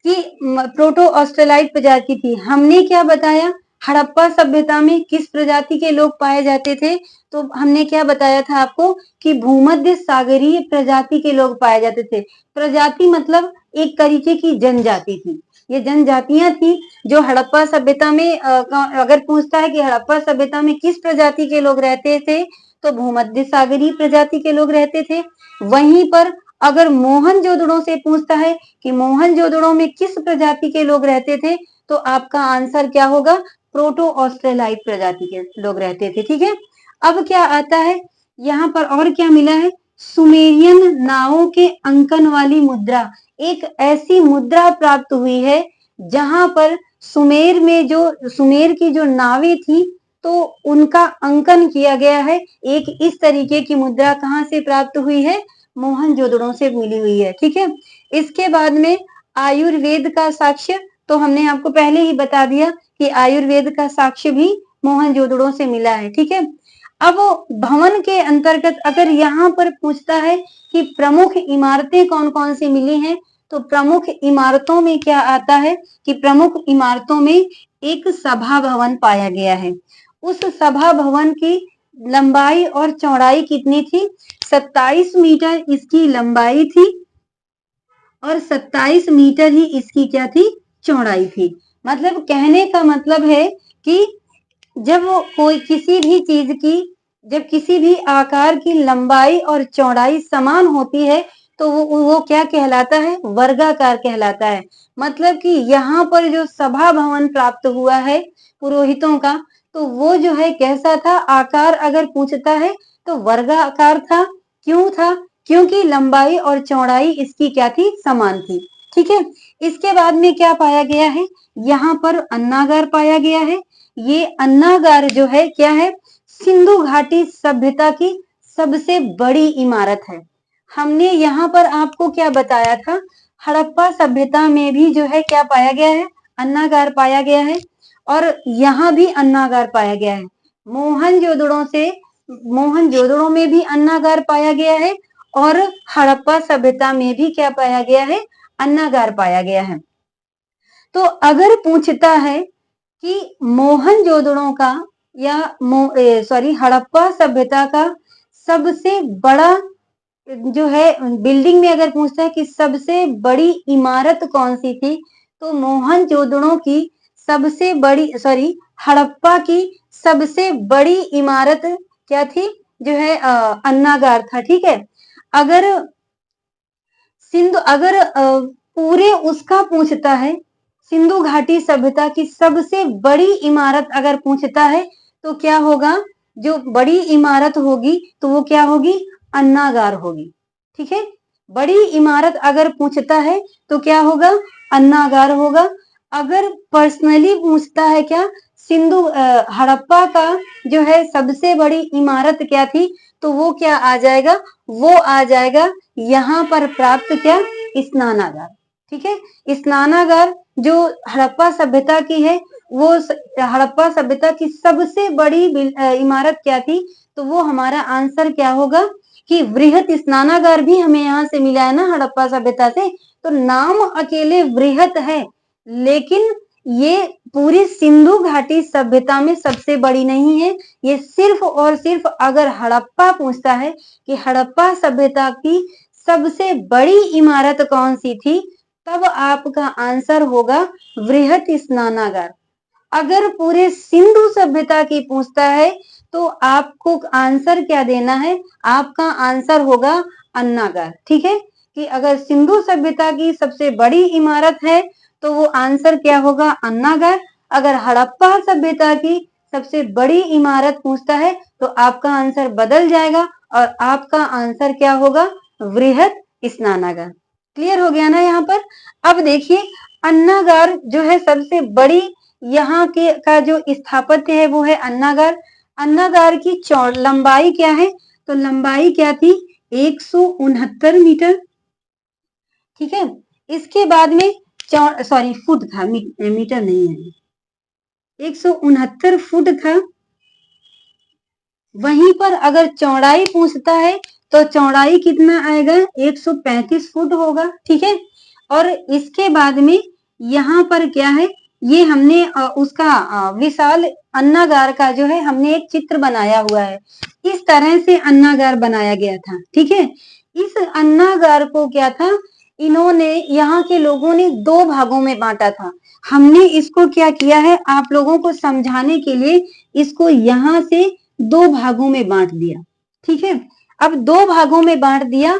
कि प्रोटो ऑस्ट्रेलाइट प्रजाति थी। हमने क्या बताया? हड़प्पा सभ्यता में किस प्रजाति के लोग पाए जाते थे? तो हमने क्या बताया था आपको कि भूमध्य सागरीय प्रजाति के लोग पाए जाते थे। प्रजाति मतलब एक तरीके की जनजाति थी। ये जनजातियां थी जो हड़प्पा सभ्यता में अगर पूछता है कि हड़प्पा सभ्यता में किस प्रजाति के लोग रहते थे, तो भूमध्य सागरीय प्रजाति के लोग रहते थे। वहीं पर अगर मोहनजोदड़ो से पूछता है कि मोहनजोदड़ो में किस प्रजाति के लोग रहते थे, तो आपका आंसर क्या होगा? प्रोटो ऑस्ट्रेलाइट प्रजाति के लोग रहते थे। ठीक है, अब क्या आता है यहाँ पर, और क्या मिला है? सुमेरियन नावों के अंकन वाली मुद्रा। एक ऐसी मुद्रा प्राप्त हुई है जहां पर सुमेर की जो नावें थी, तो उनका अंकन किया गया है। एक इस तरीके की मुद्रा कहाँ से प्राप्त हुई है? मोहनजोदड़ो से मिली हुई है। ठीक है, इसके बाद में आयुर्वेद का साक्ष्य, तो हमने आपको पहले ही बता दिया कि आयुर्वेद का साक्ष्य भी मोहनजोदड़ो से मिला है। ठीक है, अब भवन के अंतर्गत अगर यहाँ पर पूछता है कि प्रमुख इमारतें कौन कौन सी मिली हैं, तो प्रमुख इमारतों में क्या आता है कि प्रमुख इमारतों में एक सभा भवन पाया गया है। उस सभा भवन की लंबाई और चौड़ाई कितनी थी? 27 मीटर इसकी लंबाई थी और 27 मीटर ही इसकी क्या थी? चौड़ाई थी। मतलब कहने का मतलब है कि जब कोई किसी भी चीज की, जब किसी भी आकार की लंबाई और चौड़ाई समान होती है, तो वो क्या कहलाता है? वर्गाकार कहलाता है। मतलब कि यहाँ पर जो सभा भवन प्राप्त हुआ है पुरोहितों का, तो वो जो है कैसा था? आकार अगर पूछता है तो वर्गाकार था। क्यों था? क्योंकि लंबाई और चौड़ाई इसकी क्या थी? समान थी। ठीक है, इसके बाद में क्या पाया गया है? यहाँ पर अन्नागार पाया गया है। ये अन्नागार जो है क्या है? सिंधु घाटी सभ्यता की सबसे बड़ी इमारत है। हमने यहाँ पर आपको क्या बताया था? हड़प्पा सभ्यता में भी जो है क्या पाया गया है? अन्नागार पाया गया है, और यहाँ भी अन्नागार पाया गया है। मोहनजोदड़ो में भी अन्नागार पाया गया है, और हड़प्पा सभ्यता में भी क्या पाया गया है? अन्नागार पाया गया है। तो अगर पूछता है कि मोहनजोदड़ो का या हड़प्पा सभ्यता का सबसे बड़ा जो है बिल्डिंग में अगर पूछता है कि सबसे बड़ी इमारत कौन सी थी, तो मोहनजोदड़ो की सबसे बड़ी हड़प्पा की सबसे बड़ी इमारत क्या थी? जो है अन्नागार था। ठीक है, अगर पूरे उसका पूछता है, सिंधु घाटी सभ्यता की सबसे बड़ी इमारत अगर पूछता है, तो क्या होगा? जो बड़ी इमारत होगी तो वो क्या होगी? अन्नागार होगी। ठीक है, बड़ी इमारत अगर पूछता है तो क्या होगा? अन्नागार होगा। अगर पर्सनली पूछता है क्या हड़प्पा का जो है सबसे बड़ी इमारत क्या थी, तो वो क्या आ जाएगा? वो आ जाएगा यहाँ पर प्राप्त क्या? स्नानागार। ठीक है, स्नानागार जो हड़प्पा सभ्यता की है, वो हड़प्पा सभ्यता की सबसे बड़ी इमारत क्या थी, तो वो हमारा आंसर क्या होगा कि वृहत स्नानागार भी हमें यहाँ से मिला है ना, हड़प्पा सभ्यता से। तो नाम अकेले वृहत है, लेकिन ये पूरी सिंधु घाटी सभ्यता में सबसे बड़ी नहीं है। ये सिर्फ और सिर्फ अगर हड़प्पा पूछता है कि हड़प्पा सभ्यता की सबसे बड़ी इमारत कौन सी थी, तब आपका आंसर होगा वृहत स्नानागार। अगर पूरे सिंधु सभ्यता की पूछता है, तो आपको आंसर क्या देना है? आपका आंसर होगा अन्नागार। ठीक है, कि अगर सिंधु सभ्यता की सबसे बड़ी इमारत है, तो वो आंसर क्या होगा? अन्नागार। अगर हड़प्पा सभ्यता की सबसे बड़ी इमारत पूछता है, तो आपका आंसर बदल जाएगा और आपका आंसर क्या होगा? वृहत स्नानागार। क्लियर हो गया ना यहाँ पर? अब देखिए, अन्नागार जो है सबसे बड़ी यहाँ के का जो स्थापत्य है वो है अन्नागार। अन्नागार की लंबाई क्या है? तो लंबाई क्या थी? 169 मीटर। ठीक है, इसके बाद में फुट था, मीटर नहीं है, 169 फुट था। वहीं पर अगर चौड़ाई पूछता है, तो चौड़ाई कितना आएगा? 135 फुट होगा। ठीक है, और इसके बाद में यहाँ पर क्या है? ये हमने उसका विशाल अन्नागार का जो है हमने एक चित्र बनाया हुआ है। इस तरह से अन्नागार बनाया गया था। ठीक है, इस अन्नागार को क्या था? इन्होंने, यहाँ के लोगों ने दो भागों में बांटा था। हमने इसको क्या किया है? आप लोगों को समझाने के लिए इसको यहाँ से दो भागों में बांट दिया। ठीक है, अब दो भागों में बांट दिया।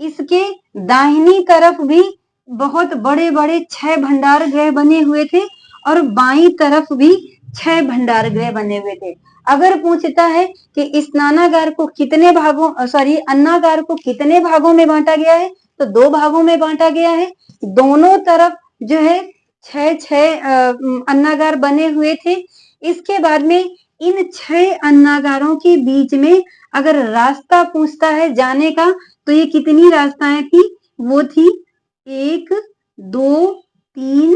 इसके दाहिनी तरफ भी बहुत बड़े बड़े 6 भंडार गृह बने हुए थे और बाईं तरफ भी 6 भंडार गृह बने हुए थे। अगर पूछता है कि स्नानागार को कितने भागों सॉरी अन्नागार को कितने भागों में बांटा गया है, तो 2 भागों में बांटा गया है। दोनों तरफ जो है 6 अन्नागार बने हुए थे। इसके बाद में इन 6 अन्नागारों के बीच में अगर रास्ता पूछता है जाने का, तो ये कितनी रास्ताएं थी? वो थी 1, 2, 3,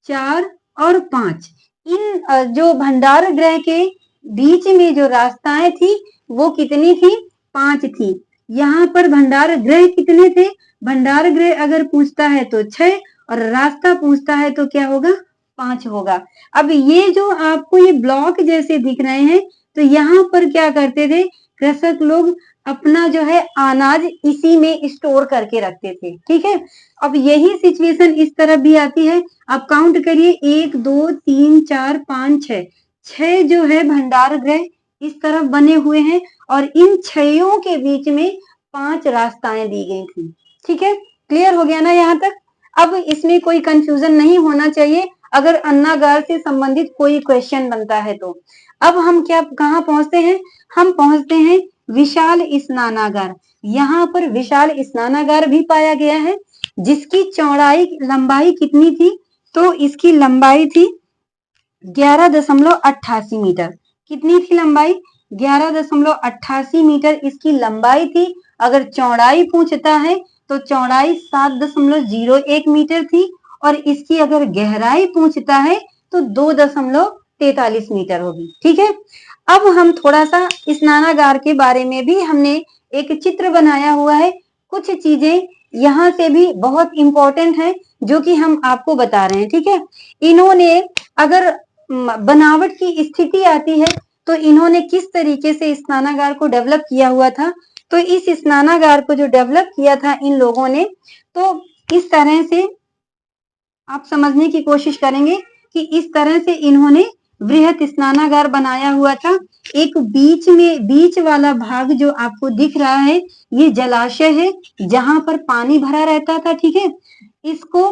4 और 5। इन जो भंडार गृह के बीच में जो रास्ताएं थी वो कितनी थी? 5 थी। यहाँ पर भंडार गृह कितने थे? भंडार गृह अगर पूछता है तो 6 और रास्ता पूछता है तो क्या होगा? 5 होगा। अब ये जो आपको ये ब्लॉक जैसे दिख रहे हैं, तो यहाँ पर क्या करते थे कृषक लोग? अपना जो है अनाज इसी में स्टोर करके रखते थे। ठीक है, अब यही सिचुएशन इस तरफ भी आती है। आप काउंट करिए 1, 2, 3, 4, 5, 6। 6 जो है भंडार गृह इस तरफ बने हुए हैं और इन 6 के बीच में 5 रास्ताएं दी गई थी। ठीक है, क्लियर हो गया ना यहाँ तक? अब इसमें कोई कंफ्यूजन नहीं होना चाहिए अगर अन्नागार से संबंधित कोई क्वेश्चन बनता है तो। अब हम क्या कहाँ पहुंचते हैं? हम पहुंचते हैं विशाल स्नानागार। यहाँ पर विशाल स्नानागार भी पाया गया है, जिसकी चौड़ाई लंबाई कितनी थी? तो इसकी लंबाई थी 11.88 मीटर। कितनी थी लंबाई? 11.88 मीटर इसकी लंबाई थी। अगर चौड़ाई पूछता है तो चौड़ाई 7.01 मीटर थी और इसकी अगर गहराई पूछता है तो 2.43 मीटर होगी। ठीक है, अब हम थोड़ा सा स्नानागार के बारे में भी हमने एक चित्र बनाया हुआ है। कुछ चीजें यहाँ से भी बहुत इंपॉर्टेंट है जो कि हम आपको बता रहे हैं। ठीक है, इन्होंने अगर बनावट की स्थिति आती है तो इन्होंने किस तरीके से स्नानागार को डेवलप किया हुआ था? तो इस स्नानागार को जो डेवलप किया था इन लोगों ने, तो इस तरह से आप समझने की कोशिश करेंगे कि इस तरह से इन्होंने बृहत स्नानागार बनाया हुआ था। एक बीच वाला भाग जो आपको दिख रहा है ये जलाशय है जहां पर पानी भरा रहता था। ठीक है, इसको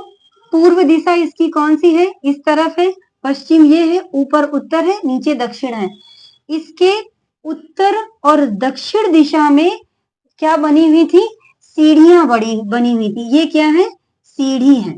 पूर्व दिशा इसकी कौन सी है? इस तरफ है। पश्चिम ये है, ऊपर उत्तर है, नीचे दक्षिण है। इसके उत्तर और दक्षिण दिशा में क्या बनी हुई थी? सीढ़ियां बनी हुई थी। ये क्या है? सीढ़ी है।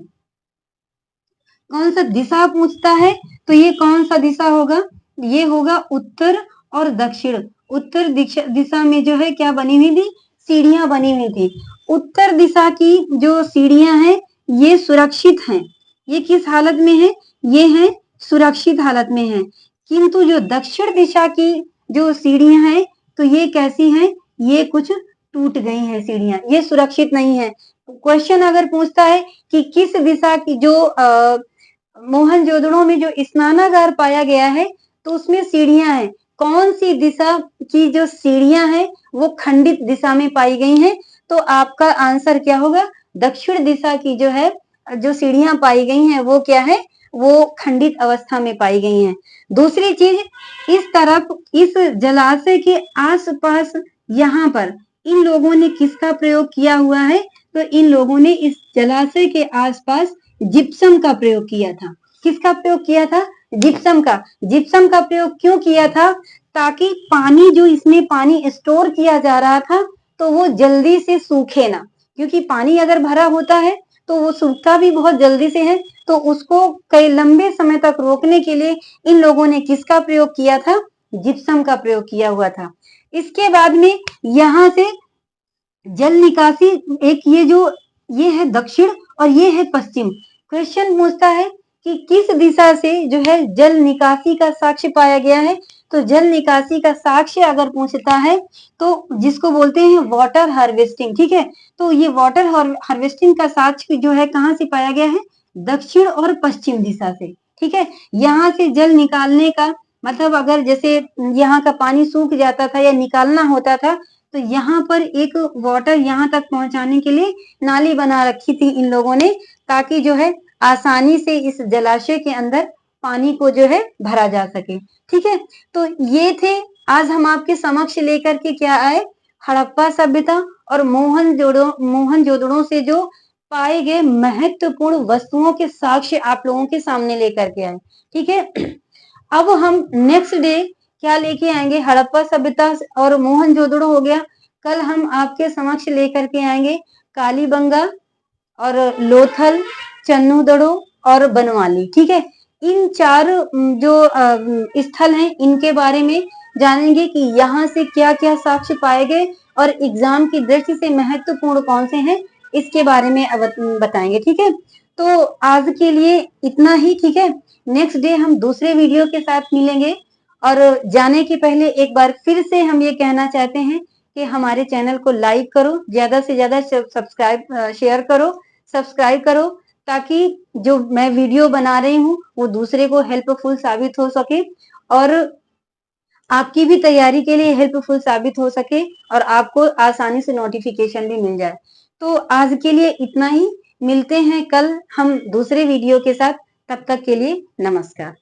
कौन सा दिशा पूछता है तो ये कौन सा दिशा होगा? ये होगा उत्तर और दक्षिण। उत्तर दिशा में जो है क्या बनी हुई थी? सीढ़ियां बनी हुई थी। उत्तर दिशा की जो सीढ़ियां हैं ये सुरक्षित हैं। ये किस हालत में है? ये है सुरक्षित हालत में है। किंतु जो दक्षिण दिशा की जो सीढ़ियां हैं तो ये कैसी हैं? ये कुछ टूट गई हैं सीढ़ियां, ये सुरक्षित नहीं है। क्वेश्चन अगर पूछता है कि किस दिशा की जो मोहनजोदड़ो में जो स्नानागार पाया गया है तो उसमें सीढ़ियां हैं, कौन सी दिशा की जो सीढ़ियां हैं वो खंडित दिशा में पाई गई हैं? तो आपका आंसर क्या होगा? दक्षिण दिशा की जो है जो सीढ़ियां पाई गई हैं वो क्या है? वो खंडित अवस्था में पाई गई हैं। दूसरी चीज, इस तरफ इस जलाशय के आसपास यहाँ पर इन लोगों ने किसका प्रयोग किया हुआ है? तो इन लोगों ने इस जलाशय के आसपास जिप्सम का प्रयोग किया था। किसका प्रयोग किया था? जिप्सम का। जिप्सम का प्रयोग क्यों किया था? ताकि पानी जो इसमें पानी स्टोर किया जा रहा था तो वो जल्दी से सूखे ना, क्योंकि पानी अगर भरा होता है तो वो सूखता भी बहुत जल्दी से है। तो उसको कई लंबे समय तक रोकने के लिए इन लोगों ने किसका प्रयोग किया था? जिप्सम का प्रयोग किया हुआ था। इसके बाद में यहाँ से जल निकासी, एक ये है दक्षिण और ये है पश्चिम। क्वेश्चन पूछता है कि किस दिशा से जो है जल निकासी का साक्ष्य पाया गया है? तो जल निकासी का साक्ष्य अगर पूछता है तो जिसको बोलते हैं वाटर हार्वेस्टिंग। ठीक है, तो ये वाटर हार्वेस्टिंग का साक्ष्य जो है कहाँ से पाया गया है? दक्षिण और पश्चिम दिशा से। ठीक है, यहाँ से जल निकालने का मतलब अगर जैसे यहाँ का पानी सूख जाता था या निकालना होता था तो यहाँ पर एक वाटर यहाँ तक पहुंचाने के लिए नाली बना रखी थी इन लोगों ने, ताकि जो है आसानी से इस जलाशय के अंदर पानी को जो है भरा जा सके। ठीक है, तो ये थे आज हम आपके समक्ष लेकर के क्या आए? हड़प्पा सभ्यता और मोहनजोदड़ो से जो पाए गए महत्वपूर्ण वस्तुओं के साक्ष्य आप लोगों के सामने लेकर के आए। ठीक है, अब हम नेक्स्ट डे क्या लेके आएंगे, हड़प्पा सभ्यता और मोहनजोदड़ो हो गया। कल हम आपके समक्ष लेकर के आएंगे कालीबंगा और लोथल, चन्नूदड़ो और बनवाली। ठीक है, इन चार जो स्थल हैं इनके बारे में जानेंगे कि यहाँ से क्या क्या साक्ष्य पाए गए और एग्जाम की दृष्टि से महत्वपूर्ण कौन से हैं इसके बारे में बताएंगे। ठीक है, तो आज के लिए इतना ही। ठीक है, नेक्स्ट डे हम दूसरे वीडियो के साथ मिलेंगे। और जाने के पहले एक बार फिर से हम ये कहना चाहते हैं कि हमारे चैनल को लाइक करो, ज्यादा से ज्यादा शेयर करो, सब्सक्राइब करो, ताकि जो मैं वीडियो बना रही हूँ वो दूसरे को हेल्पफुल साबित हो सके और आपकी भी तैयारी के लिए हेल्पफुल साबित हो सके और आपको आसानी से नोटिफिकेशन भी मिल जाए। तो आज के लिए इतना ही, मिलते हैं कल हम दूसरे वीडियो के साथ। तब तक के लिए नमस्कार।